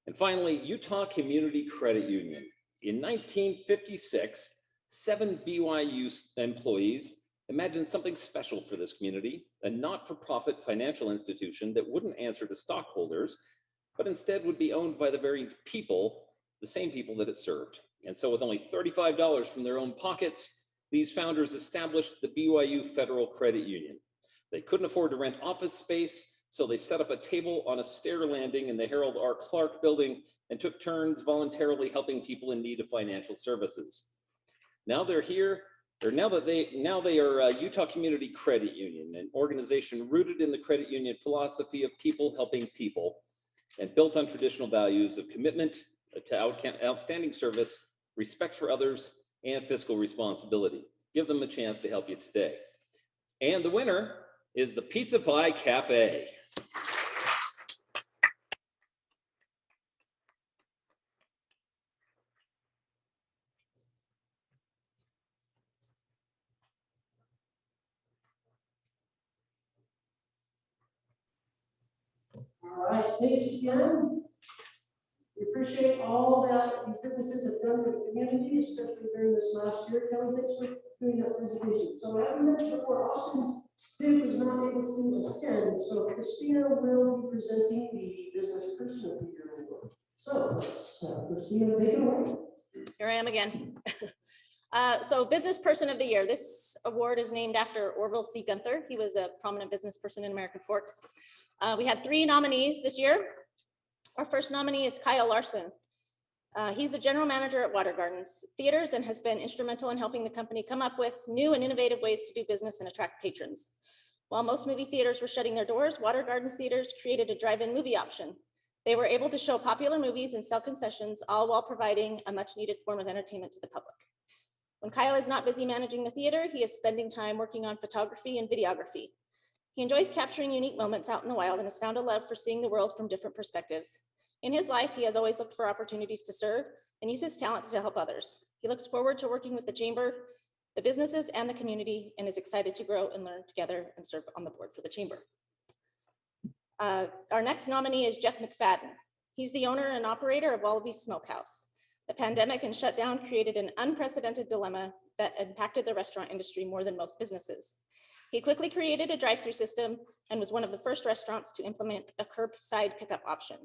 And finally, Utah Community Credit Union. In 1956, 7 BYU employees. Imagine something special for this community, a not-for-profit financial institution that wouldn't answer to stockholders, but instead would be owned by the very people, the same people that it served. And so with only $35 from their own pockets, these founders established the BYU Federal Credit Union. They couldn't afford to rent office space, so they set up a table on a stair landing in the Harold R. Clark building and took turns voluntarily helping people in need of financial services. Now they're here, or now they are a Utah Community Credit Union, an organization rooted in the credit union philosophy of people helping people and built on traditional values of commitment to outstanding service, respect for others, and fiscal responsibility. Give them a chance to help you today. And the winner is the Pizza Pie Cafe. All right, thanks again. We appreciate all that you businesses have done for the community, especially during this last year. Kelly, thanks for doing that presentation. So as I mentioned before, Austin Viv was not able to attend, so Christina will be presenting the Business Person of the Year award. So Christina, take it away. Here I am again. So Business Person of the Year. This award is named after Orville C. Gunther. He was a prominent business person in American Fork. We had 3 nominees this year. Our first nominee is Kyle Larsen. He's the general manager at Water Gardens Theaters and has been instrumental in helping the company come up with new and innovative ways to do business and attract patrons. While most movie theaters were shutting their doors, Water Gardens Theaters created a drive-in movie option. They were able to show popular movies and sell concessions, all while providing a much-needed form of entertainment to the public. When Kyle is not busy managing the theater, he is spending time working on photography and videography. He enjoys capturing unique moments out in the wild and has found a love for seeing the world from different perspectives. In his life, he has always looked for opportunities to serve and use his talents to help others. He looks forward to working with the chamber, the businesses, and the community, and is excited to grow and learn together and serve on the board for the chamber. Our next nominee is Jeff McFadden. He's the owner and operator of Wallaby Smokehouse. The pandemic and shutdown created an unprecedented dilemma that impacted the restaurant industry more than most businesses. He quickly created a drive-through system and was one of the first restaurants to implement a curbside pickup option.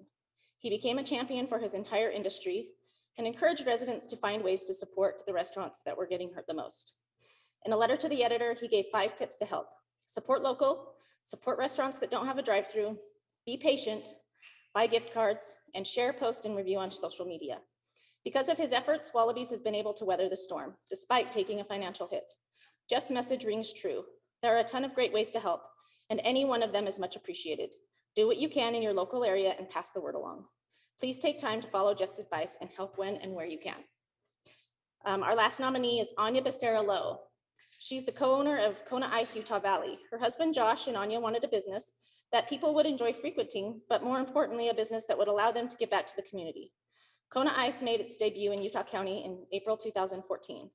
He became a champion for his entire industry and encouraged residents to find ways to support the restaurants that were getting hurt the most. In a letter to the editor, he gave 5 tips to help: support local, support restaurants that don't have a drive-through, be patient, buy gift cards, and share, post, and review on social media. Because of his efforts, Wallaby's has been able to weather the storm, despite taking a financial hit. Jeff's message rings true. There are a ton of great ways to help, and any one of them is much appreciated. Do what you can in your local area and pass the word along. Please take time to follow Jeff's advice and help when and where you can. Our last nominee is Anya Becerra Lowe. She's the co-owner of Kona Ice Utah Valley. Her husband Josh and Anya wanted a business that people would enjoy frequenting, but more importantly, a business that would allow them to give back to the community. Kona Ice made its debut in Utah County in April 2014.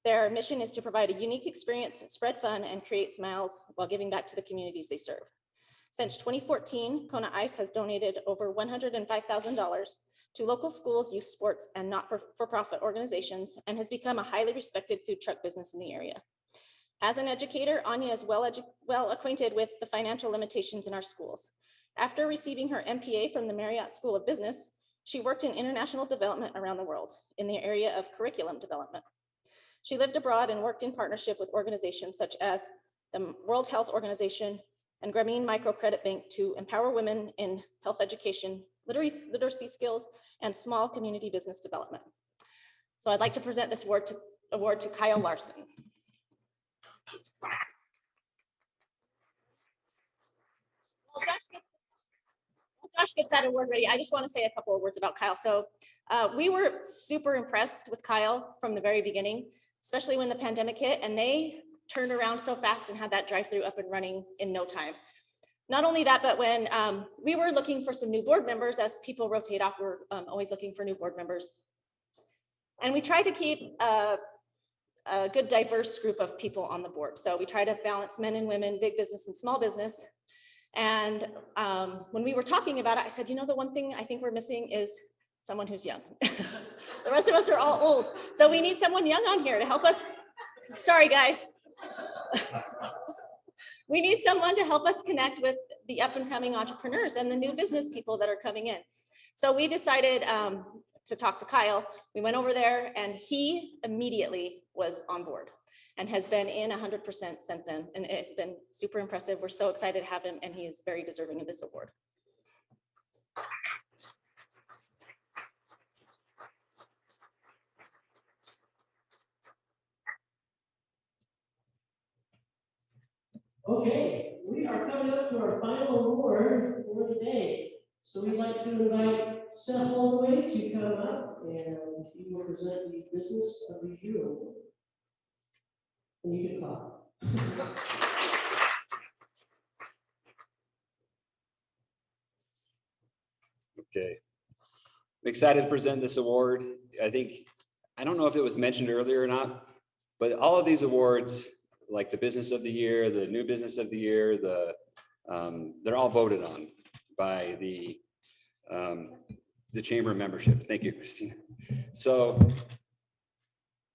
Their mission is to provide a unique experience, spread fun, and create smiles while giving back to the communities they serve. Since 2014, Kona Ice has donated over $105,000 to local schools, youth sports, and not-for-profit organizations, and has become a highly respected food truck business in the area. As an educator, Anya is well acquainted with the financial limitations in our schools. After receiving her MPA from the Marriott School of Business, she worked in international development around the world in the area of curriculum development. She lived abroad and worked in partnership with organizations such as the World Health Organization and Grameen Microcredit Bank to empower women in health education, literacy skills, and small community business development. So I'd like to present this award to Kyle Larsen. While Josh gets that award ready, I just want to say a couple of words about Kyle. So we were super impressed with Kyle from the very beginning, especially when the pandemic hit, and they turned around so fast and had that drive-through up and running in no time. Not only that, but when we were looking for some new board members, as people rotate off, we're always looking for new board members. And we try to keep a good diverse group of people on the board. So we try to balance men and women, big business and small business. And when we were talking about it, I said, you know, the one thing I think we're missing is someone who's young. The rest of us are all old. So we need someone young on here to help us. Sorry, guys. We need someone to help us connect with the up and coming entrepreneurs and the new business people that are coming in. So we decided to talk to Kyle. We went over there and he immediately was on board and has been in 100% since then. And it's been super impressive. We're so excited to have him and he is very deserving of this award. Okay, we are coming up to our final award for the day. So we'd like to invite Seth Holloway to come up and he will present the Business of the Year award. And you can clap. Okay. I'm excited to present this award. I don't know if it was mentioned earlier or not, but all of these awards, like the Business of the Year, the New Business of the Year, they're all voted on by the chamber membership. Thank you, Christina. So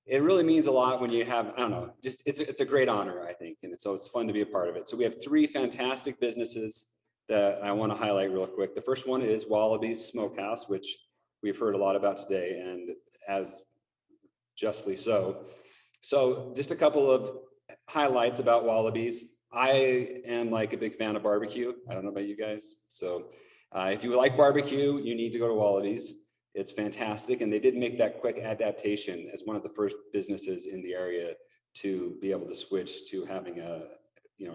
it really means a lot when you have, I don't know, just it's a great honor, I think. And so it's fun to be a part of it. So we have 3 fantastic businesses that I want to highlight real quick. The first one is Wallaby's Smokehouse, which we've heard a lot about today, and as justly so. So just a couple of highlights about Wallaby's. I am like a big fan of barbecue. I don't know about you guys. So if you like barbecue, you need to go to Wallaby's. It's fantastic. And they did make that quick adaptation as one of the first businesses in the area to be able to switch to having a,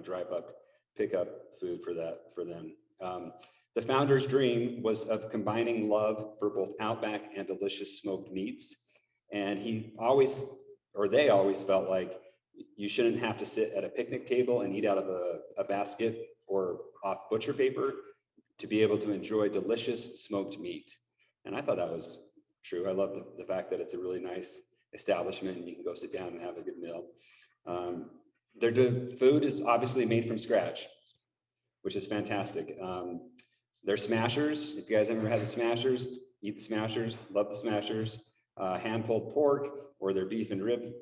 drive up, pick up food for them. The founder's dream was of combining love for both Outback and delicious smoked meats. And they always felt like you shouldn't have to sit at a picnic table and eat out of a basket or off butcher paper to be able to enjoy delicious smoked meat. And I thought that was true. I love the fact that it's a really nice establishment and you can go sit down and have a good meal. Their food is obviously made from scratch, which is fantastic. Their smashers, if you guys ever had the smashers, eat the smashers, love the smashers. Hand-pulled pork or their beef and rib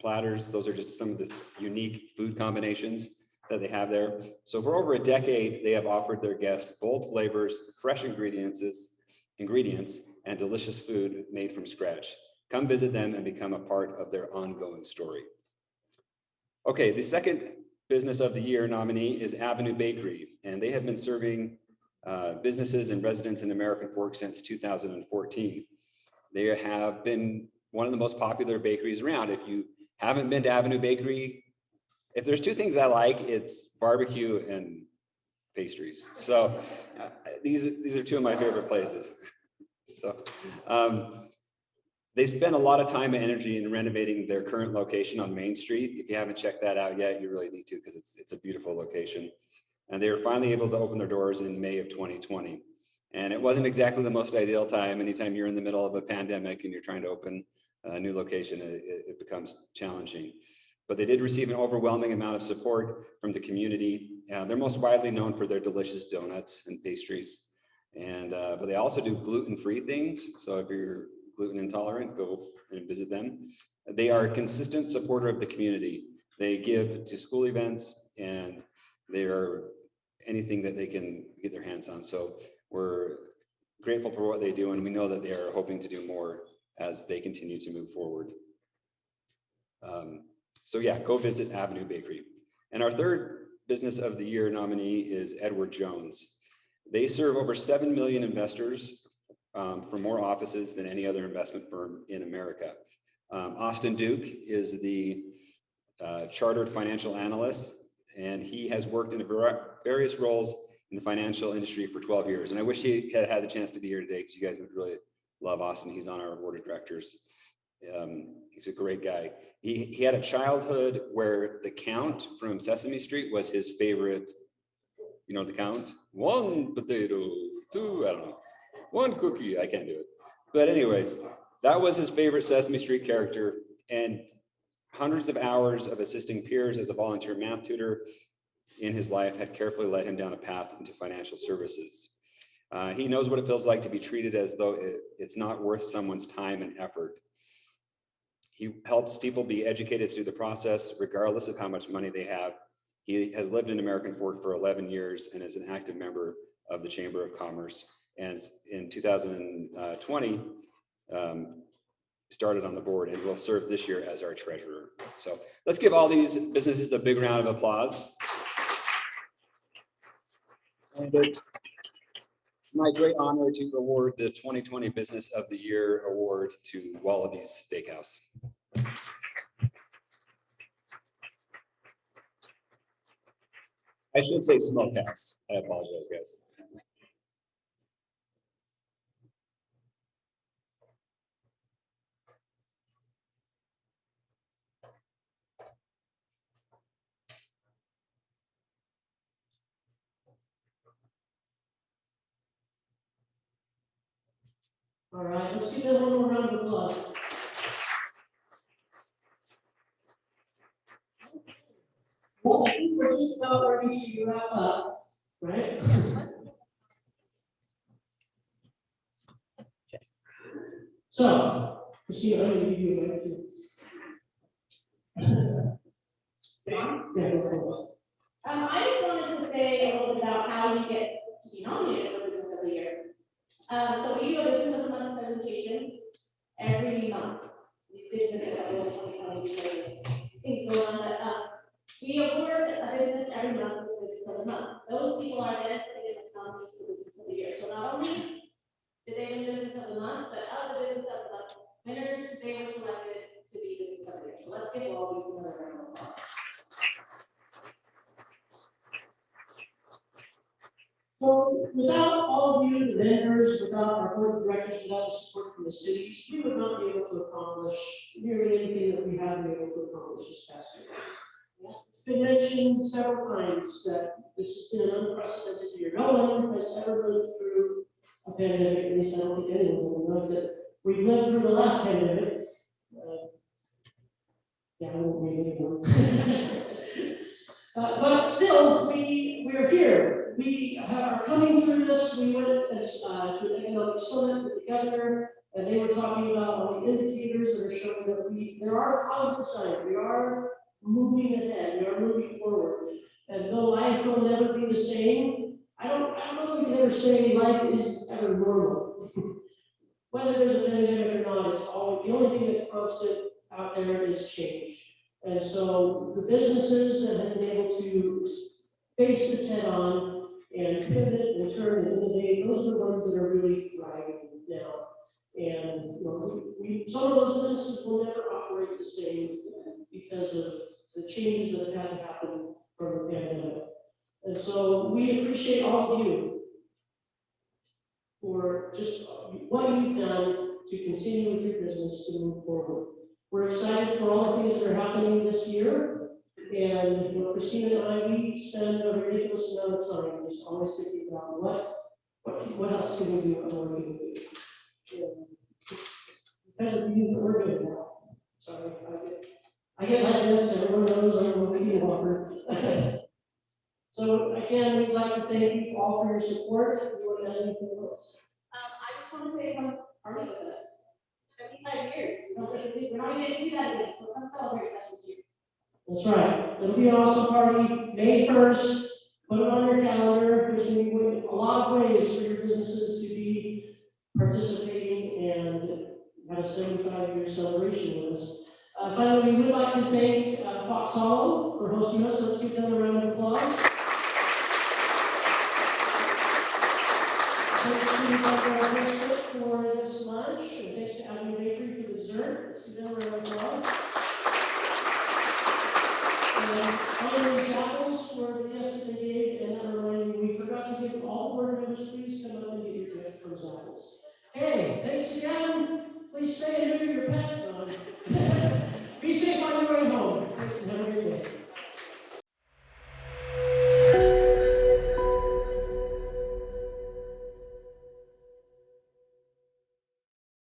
platters. Those are just some of the unique food combinations that they have there. So for over a decade, they have offered their guests bold flavors, fresh ingredients, and delicious food made from scratch. Come visit them and become a part of their ongoing story. Okay, the second Business of the Year nominee is Avenue Bakery, and they have been serving businesses and residents in American Fork since 2014. They have been one of the most popular bakeries around. If you haven't been to Avenue Bakery, if there's 2 things I like, it's barbecue and pastries. So these are 2 of my favorite places. So they spend a lot of time and energy in renovating their current location on Main Street. If you haven't checked that out yet, you really need to because it's a beautiful location. And they were finally able to open their doors in May of 2020. And it wasn't exactly the most ideal time. Anytime you're in the middle of a pandemic and you're trying to open a new location, it becomes challenging. But they did receive an overwhelming amount of support from the community. They're most widely known for their delicious donuts and pastries. And but they also do gluten-free things. So if you're gluten intolerant, go and visit them. They are a consistent supporter of the community. They give to school events and they are anything that they can get their hands on. So we're grateful for what they do, and we know that they are hoping to do more as they continue to move forward. So yeah, go visit Avenue Bakery. And our third Business of the Year nominee is Edward Jones. They serve over 7 million investors for more offices than any other investment firm in America. Austin Duke is the chartered financial analyst, and he has worked in various roles in the financial industry for 12 years. And I wish he had had the chance to be here today because you guys would really love Austin. He's on our board of directors. He's a great guy. He had a childhood where the Count from Sesame Street was his favorite. You know the Count? 1 potato, 2, I don't know. 1 cookie, I can't do it. But anyways, that was his favorite Sesame Street character. And hundreds of hours of assisting peers as a volunteer math tutor in his life had carefully led him down a path into financial services. He knows what it feels like to be treated as though it's not worth someone's time and effort. He helps people be educated through the process, regardless of how much money they have. He has lived in American Fork for 11 years and is an active member of the Chamber of Commerce. And in 2020, started on the board and will serve this year as our treasurer. So let's give all these businesses a big round of applause. And it's my great honor to award the 2020 Business of the Year award to Wallaby's Steakhouse. I should say Smokehouse. I apologize, guys. All right, let's give them one more round of applause. Well, I think we're just about ready to wrap up, right? So, Christina, I'm going to give you a minute to. I just wanted to say a little bit about how you get to be nominated for Business of the Year. So we do a Business of the Month presentation every month. We did this at the 2020 things going on, but we award a business every month with Business of the Month. Those people are then putting as nominees for Business of the Year. So not only did they win Business of the Month, but out of the Business of the Month winners, they were selected to be Business of the Year. So let's give all these another round of applause. So without all of you, the vendors, without our board of directors, without the support from the cities, we would not be able to accomplish nearly anything that we have been able to accomplish this past year. It's been mentioned several times that this has been an unprecedented year. No one has ever lived through a pandemic, at least I don't think anyone knows that we've lived through the last pandemic. Yeah, I won't read anymore. But still, we're here. We are coming through this. We went to an economic summit with the governor, and they were talking about all the indicators that are showing that there are positive signs. We are moving ahead. We are moving forward. And though life will never be the same, I don't know if we can ever say life is ever normal. Whether there's a pandemic or not, it's always the only thing that constant out there is change. And so the businesses that have been able to face this head on and pivot and turn and innovate, those are the ones that are really thriving now. And some of those businesses will never operate the same because of the changes that have had to happen from the pandemic. And so we appreciate all of you for just what you've done to continue with your business to move forward. We're excited for all the things that are happening this year. And Christina and I, we spend a ridiculous amount of time just always thinking about what else can we do, what more can we do. Because of you that we're doing now. Sorry, I get like this, everyone knows I'm a media walker. So again, we'd like to thank you all for your support. You want to add anything else? I just want to say, come party with us. 75 years. We're not going to do that again, so come celebrate with us this year. That's right. It'll be an awesome party, May 1st. Put it on your calendar. There's going to be a lot of ways for your businesses to be participating and have a 75-year celebration with us. Finally, we would like to thank Fox Hollow for hosting us. Let's give them a round of applause. Thanks to our restaurant for this lunch, and thanks to Avenue Bakery for the dessert. Let's give them a round of applause. And finally, Zappos for the gifts that they gave, and we forgot to give all the board members, please come up and get your gift from Zappos. Hey, thanks again. Please